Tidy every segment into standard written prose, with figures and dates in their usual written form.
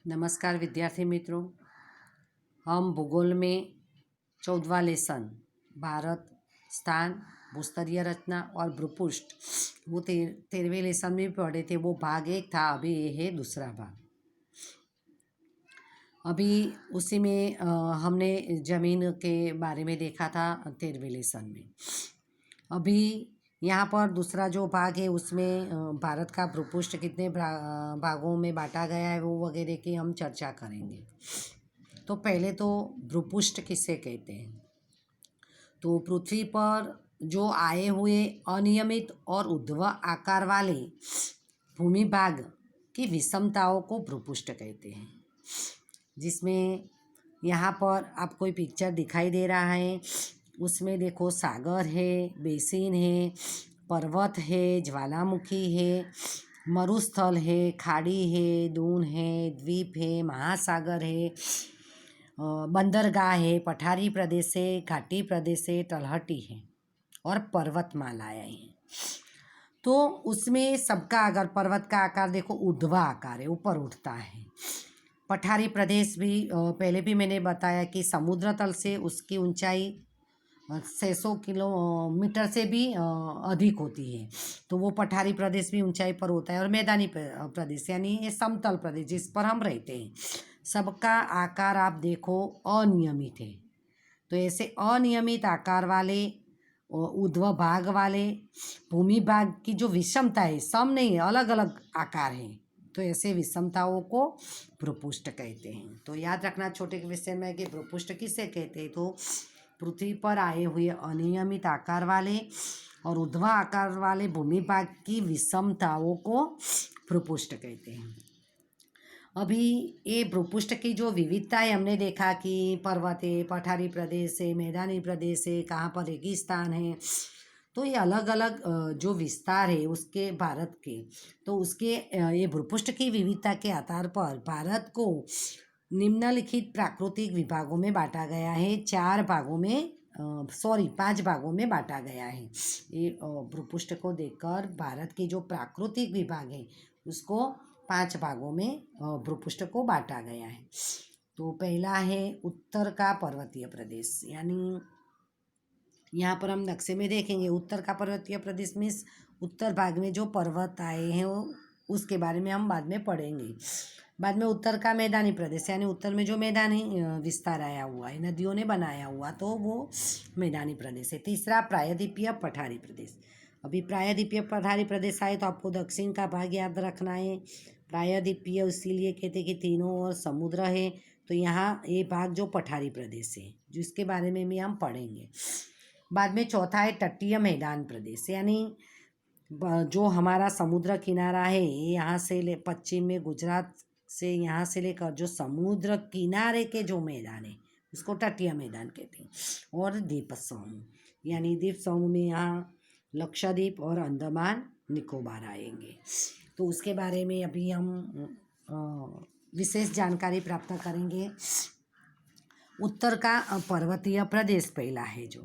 नमस्कार विद्यार्थी मित्रों। हम भूगोल में 14वां लेसन भारत स्थान भूस्तरीय रचना और भूपृष्ठ वो 13वें लेसन में पढ़े थे। वो भाग 1 था, अभी ये है दूसरा भाग। अभी उसी में हमने ज़मीन के बारे में देखा था 13वें लेसन में। अभी यहाँ पर दूसरा जो भाग है उसमें भारत का भूपृष्ठ कितने भागों में बांटा गया है वो वगैरह की हम चर्चा करेंगे। तो पहले तो भूपृष्ठ किसे कहते हैं। तो पृथ्वी पर जो आए हुए अनियमित और ऊर्ध्व आकार वाले भूमि भाग की विषमताओं को भूपृष्ठ कहते हैं। जिसमें यहाँ पर आप कोई पिक्चर दिखाई दे रहा है, उसमें देखो सागर है, बेसिन है, पर्वत है, ज्वालामुखी है, मरुस्थल है, खाड़ी है, दून है, द्वीप है, महासागर है, बंदरगाह है, पठारी प्रदेश है, घाटी प्रदेश है, तलहटी है और पर्वतमालाएं हैं। तो उसमें सबका अगर पर्वत का आकार देखो ऊर्ध्व आकार है, ऊपर उठता है। पठारी प्रदेश भी पहले भी मैंने बताया कि समुद्र तल से उसकी ऊंचाई 600 किलोमीटर से भी अधिक होती है। तो वो पठारी प्रदेश भी ऊंचाई पर होता है। और मैदानी प्रदेश यानी ये समतल प्रदेश जिस पर हम रहते हैं, सबका आकार आप देखो अनियमित है। तो ऐसे अनियमित आकार वाले ऊर्ध्व भाग वाले भूमि भाग की जो विषमता है, सम नहीं है, अलग अलग आकार है, तो ऐसे विषमताओं को भूपृष्ठ कहते हैं। तो याद रखना छोटे क्वेश्चन में कि भूपृष्ठ किसे कहते हैं। तो पृथ्वी पर आए हुए अनियमित आकार वाले और ऊर्ध्व आकार वाले भूमि भाग की विषमताओं को भूपृष्ठ कहते हैं। अभी ये भूपृष्ठ की जो विविधता है, हमने देखा कि पर्वत है, पठारी प्रदेश है, मैदानी प्रदेश है, कहाँ पर रेगिस्तान है। तो ये अलग अलग जो विस्तार है उसके भारत के, तो उसके ये भूपृष्ठ की विविधता के आधार पर भारत को निम्नलिखित प्राकृतिक विभागों में बांटा गया है। 5 भागों में बांटा गया है। ये भूपृष्ठ को देखकर भारत के जो प्राकृतिक विभाग है उसको 5 भागों में भूपृष्ठ को बांटा गया है। तो पहला है उत्तर का पर्वतीय प्रदेश, यानी यहाँ पर हम नक्शे में देखेंगे उत्तर का पर्वतीय प्रदेश में उत्तर भाग में जो पर्वत आए हैं वो उसके बारे में हम बाद में पढ़ेंगे। बाद में उत्तर का मैदानी प्रदेश, यानी उत्तर में जो मैदानी विस्तार आया हुआ है, नदियों ने बनाया हुआ, तो वो मैदानी प्रदेश है। तीसरा प्रायद्वीपीय पठारी प्रदेश। अभी प्रायद्वीपीय पठारी प्रदेश आए तो आपको दक्षिण का भाग याद रखना है। प्रायद्वीपीय इसीलिए कहते हैं कि तीनों ओर समुद्र है। तो यहाँ ये भाग जो पठारी प्रदेश है जिसके बारे में भी हम पढ़ेंगे। बाद में चौथा है तटीय मैदान प्रदेश, यानी जो हमारा समुद्र किनारा है, यहाँ से ले पश्चिम में गुजरात से यहाँ से लेकर जो समुद्र किनारे के जो मैदान है उसको तटीय मैदान कहते हैं। और द्वीप समूह, यानी द्वीप समूह में यहाँ लक्षद्वीप और अंडमान निकोबार आएंगे। तो उसके बारे में अभी हम विशेष जानकारी प्राप्त करेंगे। उत्तर का पर्वतीय प्रदेश पहला है जो,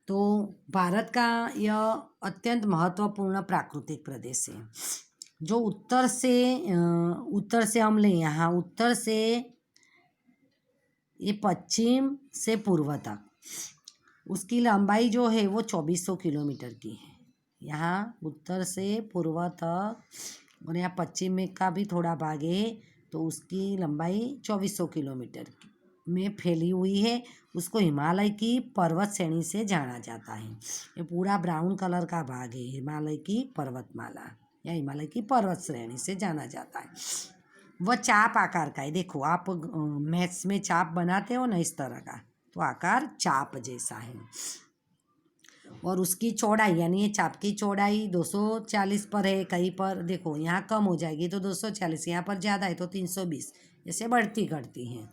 तो भारत का यह अत्यंत महत्वपूर्ण प्राकृतिक प्रदेश है। जो उत्तर से हम लें, यहाँ उत्तर से ये पश्चिम से पूर्व तक उसकी लंबाई जो है वो 2400 किलोमीटर की है। यहाँ उत्तर से पूर्व तक, और यहाँ पश्चिम में का भी थोड़ा भाग है, तो उसकी लंबाई 2400 किलोमीटर में फैली हुई है। उसको हिमालय की पर्वत श्रेणी से जाना जाता है। ये पूरा ब्राउन कलर का भाग है हिमालय की पर्वतमाला या हिमालय की पर्वत श्रेणी से जाना जाता है। वह चाप आकार का है। देखो आप मैथ्स में चाप बनाते हो ना, इस तरह का, तो आकार चाप जैसा है। और उसकी चौड़ाई, यानी ये चाप की चौड़ाई 240 पर है। कहीं पर देखो यहाँ कम हो जाएगी तो 240, यहाँ पर ज़्यादा है तो 320, ऐसे बढ़ती घटती हैं।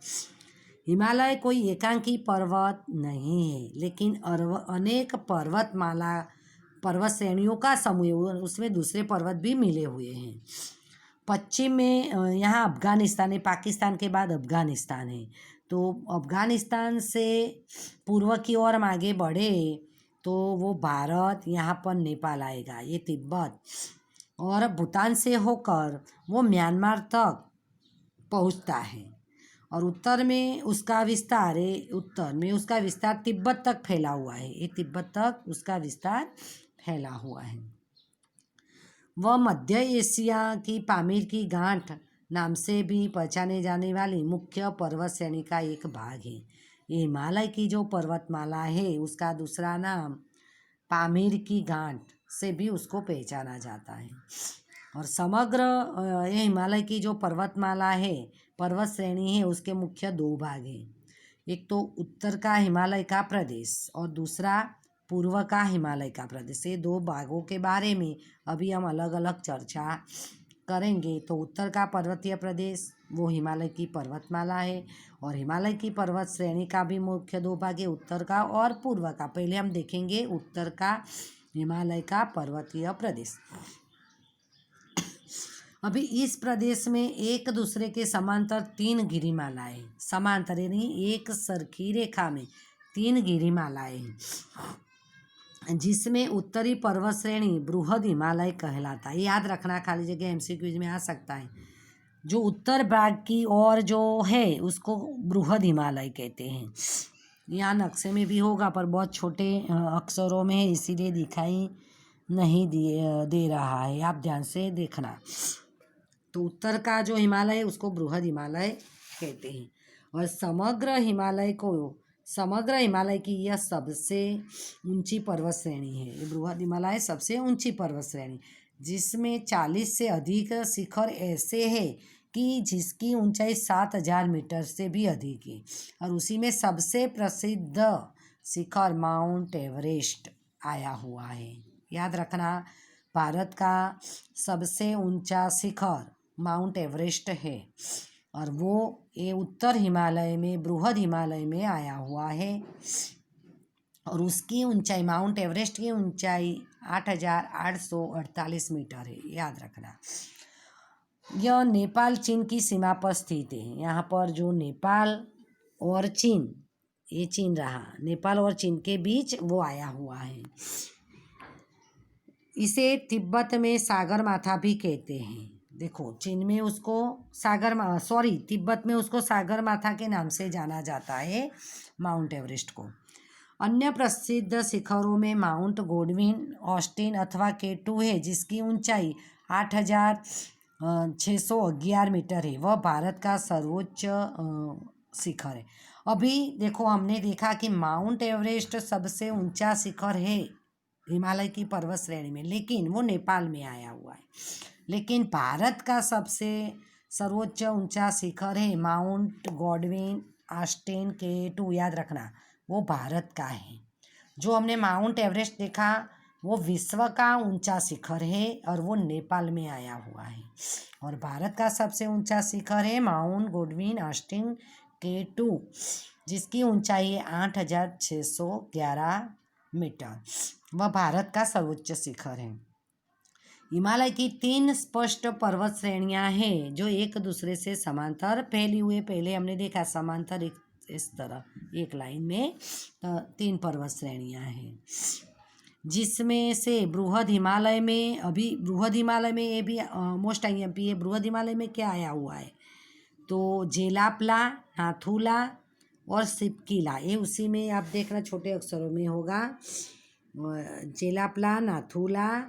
हिमालय कोई एकांकी पर्वत नहीं है, लेकिन अनेक पर्वत श्रेणियों का समूह, उसमें दूसरे पर्वत भी मिले हुए हैं। पश्चिम में यहाँ अफगानिस्तान है, पाकिस्तान के बाद अफगानिस्तान है। तो अफगानिस्तान से पूर्व की ओर हम आगे बढ़े तो वो भारत, यहाँ पर नेपाल आएगा, ये तिब्बत, और भूटान से होकर वो म्यांमार तक पहुँचता है। और उत्तर में उसका विस्तार तिब्बत तक फैला हुआ है। ये तिब्बत तक उसका विस्तार फैला हुआ है। वह मध्य एशिया की पामीर की गांठ नाम से भी पहचाने जाने वाली मुख्य पर्वत श्रेणी का एक भाग है। ये हिमालय की जो पर्वतमाला है उसका दूसरा नाम पामीर की गांठ से भी उसको पहचाना जाता है। और समग्र ये हिमालय की जो पर्वतमाला है, पर्वत श्रेणी है, उसके मुख्य दो भाग हैं। एक तो उत्तर का हिमालय का प्रदेश और दूसरा पूर्व का हिमालय का प्रदेश। ये दो भागों के बारे में अभी हम अलग अलग चर्चा करेंगे। तो उत्तर का पर्वतीय प्रदेश वो हिमालय की पर्वतमाला है, और हिमालय की पर्वत श्रेणी का भी मुख्य दो भाग है, उत्तर का और पूर्व का। पहले हम देखेंगे उत्तर का हिमालय का पर्वतीय प्रदेश। अभी इस प्रदेश में एक दूसरे के समांतर 3 गिरिमालाएं, समांतर यानी एक सरखी रेखा में 3 गिरिमालाएं हैं, जिसमें उत्तरी पर्वत श्रेणी बृहद हिमालय कहलाता है। याद रखना, खाली जगह एमसीक्यूज में आ सकता है। जो उत्तर भाग की ओर जो है उसको बृहद हिमालय कहते हैं। यहाँ नक्शे में भी होगा पर बहुत छोटे अक्षरों में है, इसीलिए दिखाई नहीं दे रहा है, आप ध्यान से देखना। तो उत्तर का जो हिमालय है उसको बृहद हिमालय कहते हैं। और समग्र हिमालय की यह सबसे ऊंची पर्वत श्रेणी है। ये बृहद हिमालय सबसे ऊंची पर्वत श्रेणी, जिसमें 40 से अधिक शिखर ऐसे हैं कि जिसकी ऊंचाई 7,000 मीटर से भी अधिक है। और उसी में सबसे प्रसिद्ध शिखर माउंट एवरेस्ट आया हुआ है। याद रखना, भारत का सबसे ऊंचा शिखर माउंट एवरेस्ट है, और वो ये उत्तर हिमालय में बृहद हिमालय में आया हुआ है। और उसकी ऊंचाई, माउंट एवरेस्ट की ऊंचाई 8,848 मीटर है। याद रखना, यह नेपाल चीन की सीमा पर स्थित है। यहाँ पर जो नेपाल और चीन, ये चीन रहा, नेपाल और चीन के बीच वो आया हुआ है। इसे तिब्बत में सागर माथा भी कहते हैं। देखो, चीन में उसको तिब्बत में उसको सागर माथा के नाम से जाना जाता है, माउंट एवरेस्ट को। अन्य प्रसिद्ध शिखरों में माउंट गोडविन, ऑस्टिन अथवा K2 है, जिसकी ऊंचाई 8,611 मीटर है। वह भारत का सर्वोच्च शिखर है। अभी देखो, हमने देखा कि माउंट एवरेस्ट सबसे ऊंचा शिखर है हिमालय की पर्वत श्रेणी में, लेकिन वो नेपाल में आया हुआ है। लेकिन भारत का सबसे सर्वोच्च ऊंचा शिखर है माउंट गॉडविन, ऑस्टिन, K2, याद रखना, वो भारत का है। जो हमने माउंट एवरेस्ट देखा वो विश्व का ऊंचा शिखर है और वो नेपाल में आया हुआ है। और भारत का सबसे ऊंचा शिखर है माउंट गॉडविन, ऑस्टिन, K2, जिसकी ऊंचाई है 8,611 मीटर। वह भारत का सर्वोच्च शिखर है। हिमालय की 3 स्पष्ट पर्वत श्रेणियां हैं जो एक दूसरे से समांतर फैली हुई। पहले हमने देखा समांतर इस तरह एक लाइन में 3 पर्वत श्रेणियां हैं, जिसमें से बृहद हिमालय में, अभी बृहद हिमालय में ये भी मोस्ट IMP है। बृहद हिमालय में क्या आया हुआ है, तो जेलापला, नाथुला और सिपकिला, ये उसी में आप देखना छोटे अक्षरों में होगा। जेलापला, नाथुला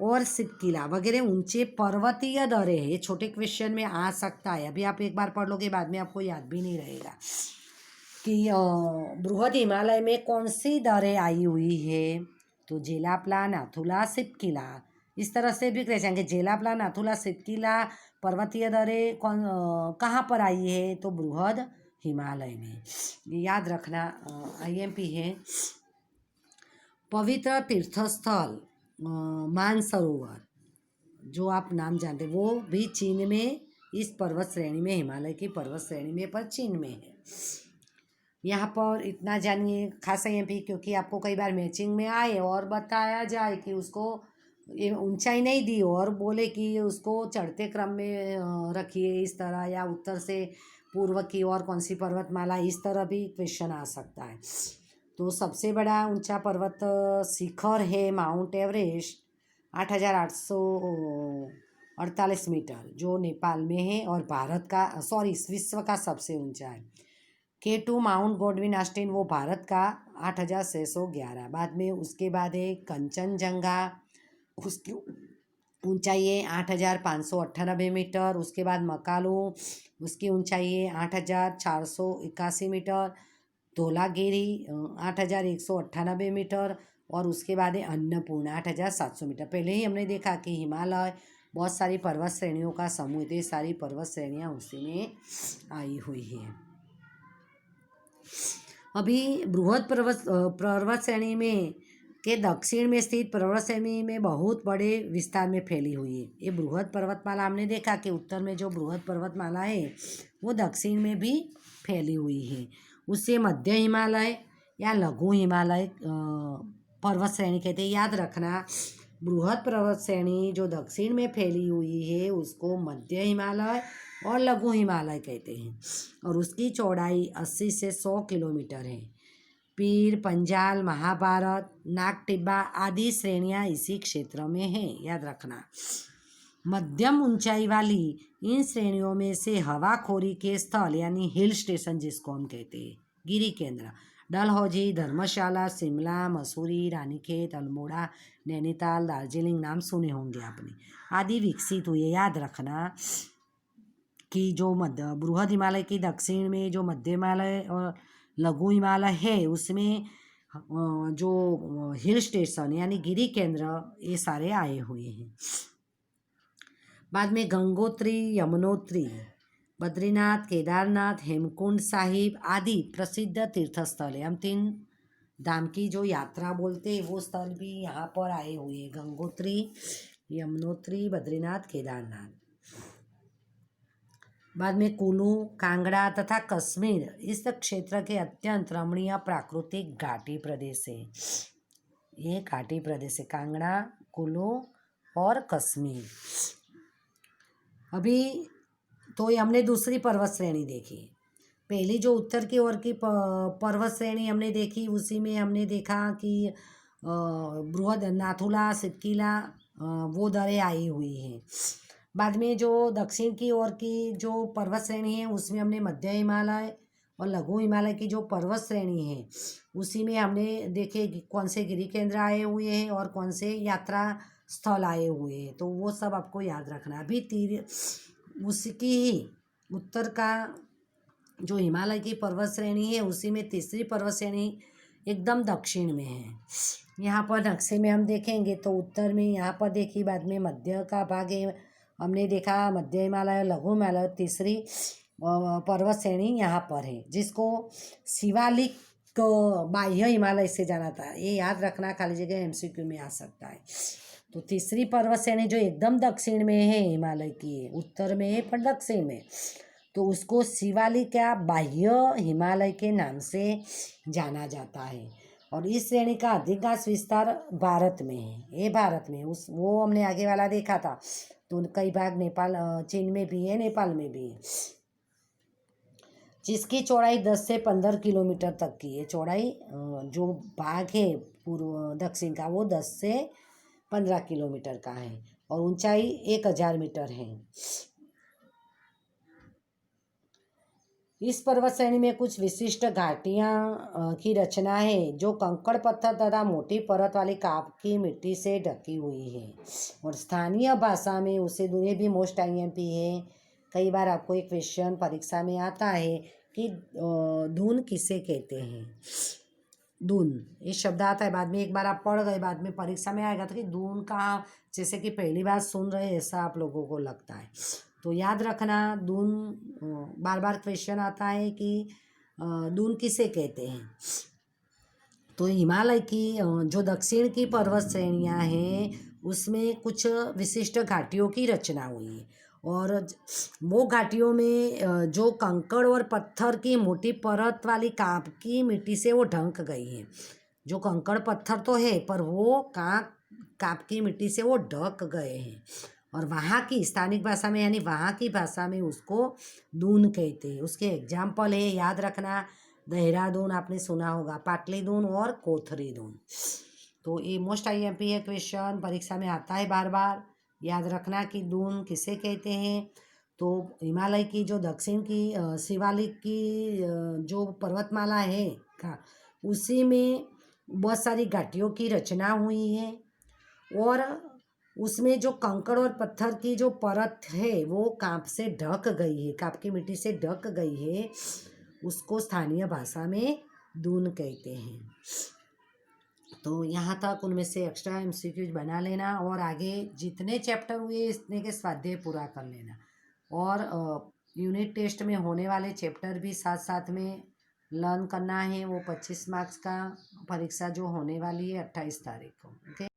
और सिपकिला वगैरह ऊंचे पर्वतीय दरे हैं। ये छोटे क्वेश्चन में आ सकता है, अभी आप एक बार पढ़ लोगे, बाद में आपको याद भी नहीं रहेगा कि बृहद हिमालय में कौन सी दरें आई हुई है। तो जेलापला, नाथुला, सिपकिला, इस तरह से भी कह जाएंगे। जेलापला, नाथुला, सिपकिला पर्वतीय दरें कहाँ पर आई है, तो बृहद हिमालय में। याद रखना, IMP है। पवित्र तीर्थस्थल मानसरोवर, जो आप नाम जानते हैं, वो भी चीन में इस पर्वत श्रेणी में, हिमालय की पर्वत श्रेणी में, पर चीन में है। यहाँ पर इतना जानिए खास IMP, क्योंकि आपको कई बार मैचिंग में आए और बताया जाए कि उसको ऊंचाई नहीं दी और बोले कि उसको चढ़ते क्रम में रखिए इस तरह, या उत्तर से पूर्व की ओर कौन सी पर्वतमाला, इस तरह भी क्वेश्चन आ सकता है। तो सबसे बड़ा ऊंचा पर्वत शिखर है माउंट एवरेस्ट, 8,800 48 मीटर जो नेपाल में है, और भारत का विश्व का सबसे ऊंचा है। K2 माउंट गॉडविन ऑस्टिन वो भारत का 8611। बाद में उसके बाद है कंचनजंगा, उसकी ऊंचाई है 8598 मीटर। उसके बाद मकालू, उसकी ऊंचाई है 8481 मीटर। धौलागिरी 8198 मीटर। और उसके बाद है अन्नपूर्णा 8700 मीटर। पहले ही हमने देखा कि हिमालय बहुत सारी पर्वत श्रेणियों का समूह है, सारी पर्वत श्रेणियाँ उसी में आई हुई हैं। अभी बृहद पर्वत श्रेणी में के दक्षिण में स्थित पर्वत श्रेणी में बहुत बड़े विस्तार में फैली हुई है। ये बृहद पर्वतमाला हमने देखा कि उत्तर में जो बृहद पर्वतमाला है वो दक्षिण में भी फैली हुई है। उससे मध्य हिमालय या लघु हिमालय पर्वत श्रेणी कहते हैं। याद रखना, बृहद पर्वत श्रेणी जो दक्षिण में फैली हुई है उसको मध्य हिमालय और लघु हिमालय कहते हैं, और उसकी चौड़ाई 80 से 100 किलोमीटर है। पीर, पंजाल, महाभारत, नागटिब्बा आदि श्रेणियाँ इसी क्षेत्र में हैं, याद रखना। मध्यम ऊंचाई वाली इन श्रेणियों में से हवाखोरी के स्थल यानी हिल स्टेशन जिसको हम कहते हैं, गिरी केंद्र, डलहौजी, धर्मशाला, शिमला, मसूरी, रानीखेत, अल्मोड़ा, नैनीताल, दार्जिलिंग नाम सुने होंगे आपने, आदि विकसित हुए। याद रखना कि जो बृहद हिमालय की दक्षिण में जो मध्य हिमालय और लघु हिमालय है उसमें जो हिल स्टेशन यानी गिरी केंद्र ये सारे आए हुए हैं। बाद में गंगोत्री, यमुनोत्री, बद्रीनाथ, केदारनाथ, हेमकुंड साहिब आदि प्रसिद्ध तीर्थस्थल है। हम 3 धाम की जो यात्रा बोलते हैं वो स्थल भी यहाँ पर आए हुए हैं, गंगोत्री, यमुनोत्री, बद्रीनाथ, केदारनाथ। बाद में कुल्लू, कांगड़ा तथा कश्मीर इस क्षेत्र के अत्यंत रमणीय प्राकृतिक घाटी प्रदेश है। ये घाटी प्रदेश है, कांगड़ा, कुल्लू और कश्मीर। अभी तो ये हमने दूसरी पर्वत श्रेणी देखी। पहली जो उत्तर की ओर की पर्वत श्रेणी हमने देखी उसी में हमने देखा कि बृहद, नाथुला, सितकीला वो दरें आई हुई हैं। बाद में जो दक्षिण की ओर की जो पर्वत श्रेणी है उसमें हमने मध्य हिमालय और लघु हिमालय की जो पर्वत श्रेणी है उसी में हमने देखे कौन से गिरी केंद्र आए हुए हैं और कौन से यात्रा स्थल आए हुए हैं, तो वो सब आपको याद रखना। अभी उसकी ही उत्तर का जो हिमालय की पर्वत श्रेणी है उसी में तीसरी पर्वत श्रेणी एकदम दक्षिण में है। यहाँ पर नक्शे में हम देखेंगे तो उत्तर में यहाँ पर देखिए, बाद में मध्य का भाग है, हमने देखा मध्य हिमालय, लघु हिमालय, तीसरी पर्वत श्रेणी यहाँ पर है जिसको शिवालिक बाह्य हिमालय से जाना था। ये याद रखना, खाली जगह MCQ में आ सकता है। तो तीसरी पर्वत श्रेणी जो एकदम दक्षिण में है, हिमालय की उत्तर में है पर दक्षिण में, तो उसको शिवालिक या बाह्य हिमालय के नाम से जाना जाता है। और इस श्रेणी का अधिकांश विस्तार भारत में है। ये भारत में वो हमने आगे वाला देखा था, तो कई भाग नेपाल, चीन में भी है, नेपाल में भी है, जिसकी चौड़ाई 10 से 15 किलोमीटर तक की है। चौड़ाई जो भाग है पूर्व दक्षिण का वो 10 से 15 किलोमीटर का है और ऊंचाई 1000 मीटर है। इस पर्वत श्रेणी में कुछ विशिष्ट घाटियाँ की रचना है जो कंकड़ पत्थर तथा मोटी परत वाली काप की मिट्टी से ढकी हुई है और स्थानीय भाषा में उसे ये भी मोस्ट IMP है। कई बार आपको एक क्वेश्चन परीक्षा में आता है कि दून किसे कहते हैं। दून ये शब्द आता है, बाद में एक बार आप पढ़ गए, बाद में परीक्षा में आएगा तो कि दून कहाँ, जैसे कि पहली बार सुन रहे ऐसा आप लोगों को लगता है, तो याद रखना दून बार बार क्वेश्चन आता है कि दून किसे कहते हैं। तो हिमालय की जो दक्षिण की पर्वत श्रेणियाँ हैं उसमें कुछ विशिष्ट घाटियों की रचना हुई है और वो घाटियों में जो कंकड़ और पत्थर की मोटी परत वाली कांप की मिट्टी से वो ढंक गई है। जो कंकड़ पत्थर तो है पर वो कांप की मिट्टी से वो ढक गए हैं और वहाँ की स्थानिक भाषा में यानी वहाँ की भाषा में उसको दून कहते हैं। उसके एग्जाम्पल है, याद रखना, देहरादून आपने सुना होगा, पाटली दून और कोथरी दून। तो ये मोस्ट IMP है, क्वेश्चन परीक्षा में आता है बार बार, याद रखना कि दून किसे कहते हैं। तो हिमालय की जो दक्षिण की शिवालिक की जो पर्वतमाला है का उसी में बहुत सारी घाटियों की रचना हुई है, और उसमें जो कंकड़ और पत्थर की जो परत है वो कांप से ढक गई है, कांप की मिट्टी से ढक गई है। उसको स्थानीय भाषा में दून कहते हैं। तो यहाँ तक उनमें से एक्स्ट्रा एमसीक्यूज बना लेना, और आगे जितने चैप्टर हुए इतने के स्वाध्याय पूरा कर लेना। और यूनिट टेस्ट में होने वाले चैप्टर भी साथ साथ में लर्न करना है। वो 25 मार्क्स का परीक्षा जो होने वाली है 28 तारीख को। ओके।